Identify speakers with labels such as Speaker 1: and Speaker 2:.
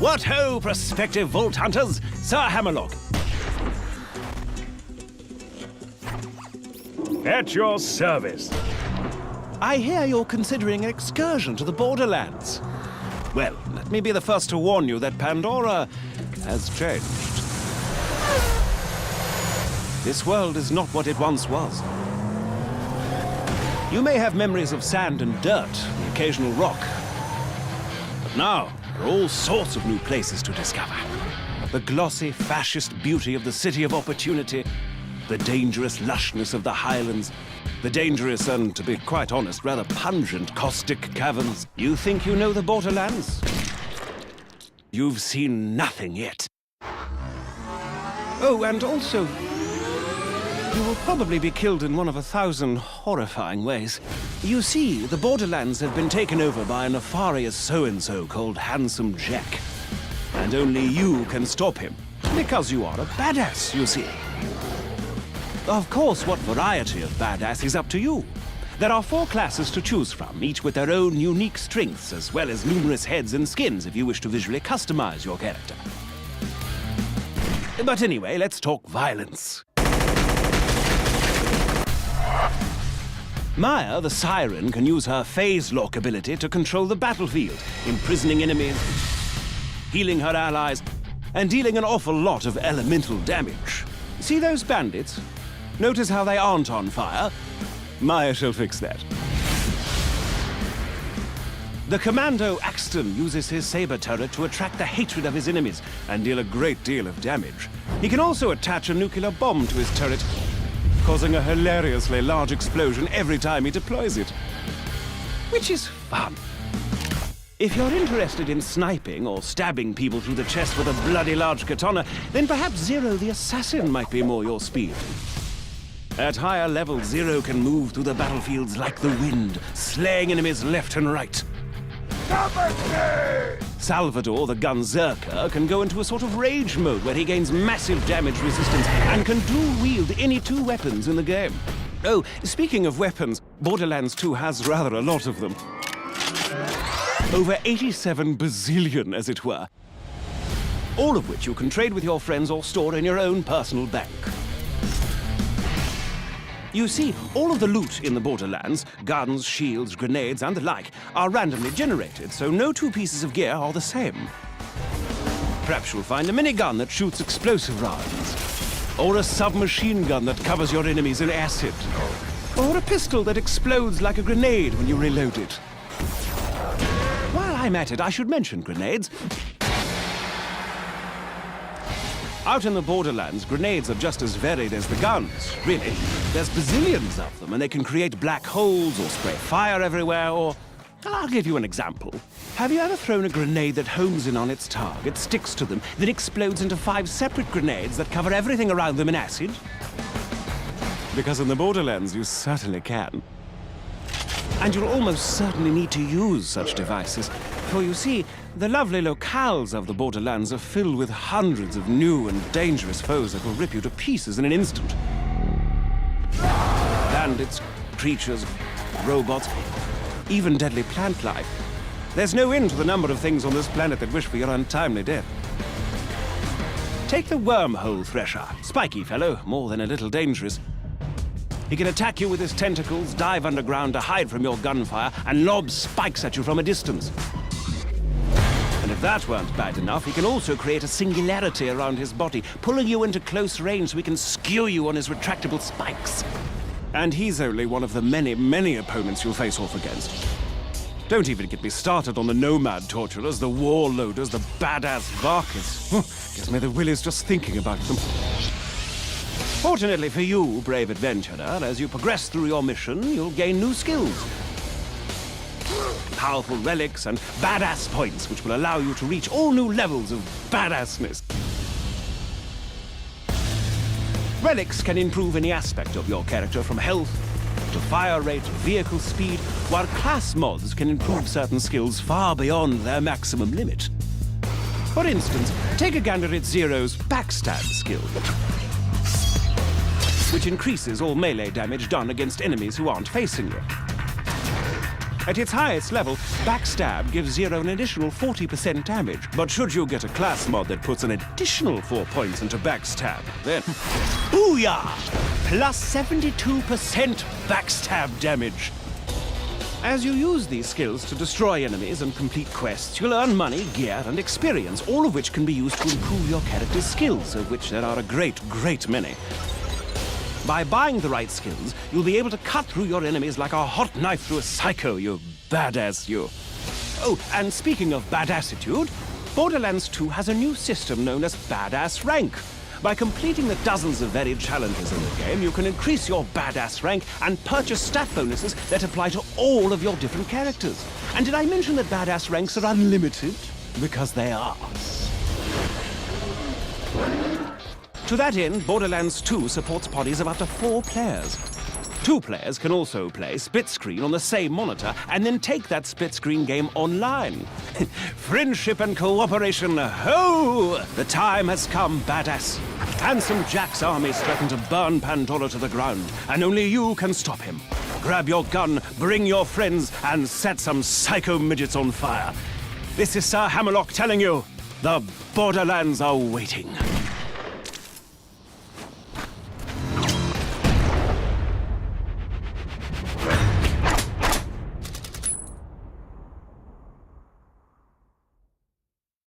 Speaker 1: What ho, prospective vault hunters! Sir Hammerlock.
Speaker 2: At your service.
Speaker 1: I hear you're considering an excursion to the Borderlands. Well, let me be the first to warn you that Pandora has changed. This world is not what it once was. You may have memories of sand and dirt, the occasional rock. But now, there are all sorts of new places to discover. The glossy, fascist beauty of the City of Opportunity, the dangerous lushness of the Highlands, the dangerous and, to be quite honest, rather pungent caustic caverns. You think you know the Borderlands? You've seen nothing yet. Oh, and also, you will probably be killed in one of 1,000 horrifying ways. You see, the Borderlands have been taken over by a nefarious so-and-so called Handsome Jack. And only you can stop him, because you are a badass, you see. Of course, what variety of badass is up to you. There are 4 classes to choose from, each with their own unique strengths, as well as numerous heads and skins if you wish to visually customize your character. But anyway, let's talk violence. Maya, the Siren, can use her phase lock ability to control the battlefield, imprisoning enemies, healing her allies, and dealing an awful lot of elemental damage. See those bandits? Notice how they aren't on fire? Maya shall fix that. The Commando Axton uses his saber turret to attract the hatred of his enemies and deal a great deal of damage. He can also attach a nuclear bomb to his turret, causing a hilariously large explosion every time he deploys it. Which is fun. If you're interested in sniping or stabbing people through the chest with a bloody large katana, then perhaps Zero the Assassin might be more your speed. At higher levels, Zero can move through the battlefields like the wind, slaying enemies left and right. Salvador, the Gunzerker, can go into a sort of rage mode where he gains massive damage resistance and can dual-wield any 2 weapons in the game. Oh, speaking of weapons, Borderlands 2 has rather a lot of them. Over 87 bazillion, as it were. All of which you can trade with your friends or store in your own personal bank. You see, all of the loot in the Borderlands, guns, shields, grenades, and the like, are randomly generated, so no 2 pieces of gear are the same. Perhaps you'll find a minigun that shoots explosive rounds, or a submachine gun that covers your enemies in acid, or a pistol that explodes like a grenade when you reload it. While I'm at it, I should mention grenades. Out in the Borderlands, grenades are just as varied as the guns, really. There's bazillions of them, and they can create black holes or spray fire everywhere, or... I'll give you an example. Have you ever thrown a grenade that homes in on its target, sticks to them, then explodes into 5 separate grenades that cover everything around them in acid? Because in the Borderlands, you certainly can. And you'll almost certainly need to use such devices. For you see, the lovely locales of the Borderlands are filled with hundreds of new and dangerous foes that will rip you to pieces in an instant. Bandits, creatures, robots, even deadly plant life. There's no end to the number of things on this planet that wish for your untimely death. Take the wormhole thresher. Spiky fellow, more than a little dangerous. He can attack you with his tentacles, dive underground to hide from your gunfire, and lob spikes at you from a distance. And if that weren't bad enough, he can also create a singularity around his body, pulling you into close range so he can skew you on his retractable spikes. And he's only one of the many, many opponents you'll face off against. Don't even get me started on the nomad torturers, the warlorders, the badass Varkas. Gives me the willies just thinking about them. Fortunately for you, brave adventurer, as you progress through your mission, you'll gain new skills. Powerful relics and badass points, which will allow you to reach all new levels of badassness. Relics can improve any aspect of your character, from health to fire rate to vehicle speed, while class mods can improve certain skills far beyond their maximum limit. For instance, take a gander at Zero's backstab skill, which increases all melee damage done against enemies who aren't facing you. At its highest level, Backstab gives Zero an additional 40% damage. But should you get a class mod that puts an additional 4 points into Backstab, then... Booyah! Plus 72% Backstab damage. As you use these skills to destroy enemies and complete quests, you'll earn money, gear, and experience, all of which can be used to improve your character's skills, of which there are a great, great many. By buying the right skills, you'll be able to cut through your enemies like a hot knife through a psycho, you badass you. Oh, and speaking of badassitude, Borderlands 2 has a new system known as Badass Rank. By completing the dozens of varied challenges in the game, you can increase your badass rank and purchase stat bonuses that apply to all of your different characters. And did I mention that badass ranks are unlimited? Because they are. To that end, Borderlands 2 supports parties of up to 4 players. 2 players can also play split screen on the same monitor and then take that split screen game online. Friendship and cooperation, ho! The time has come, badass. Handsome Jack's armies threaten to burn Pandora to the ground, and only you can stop him. Grab your gun, bring your friends, and set some psycho midgets on fire. This is Sir Hammerlock telling you, the Borderlands are waiting.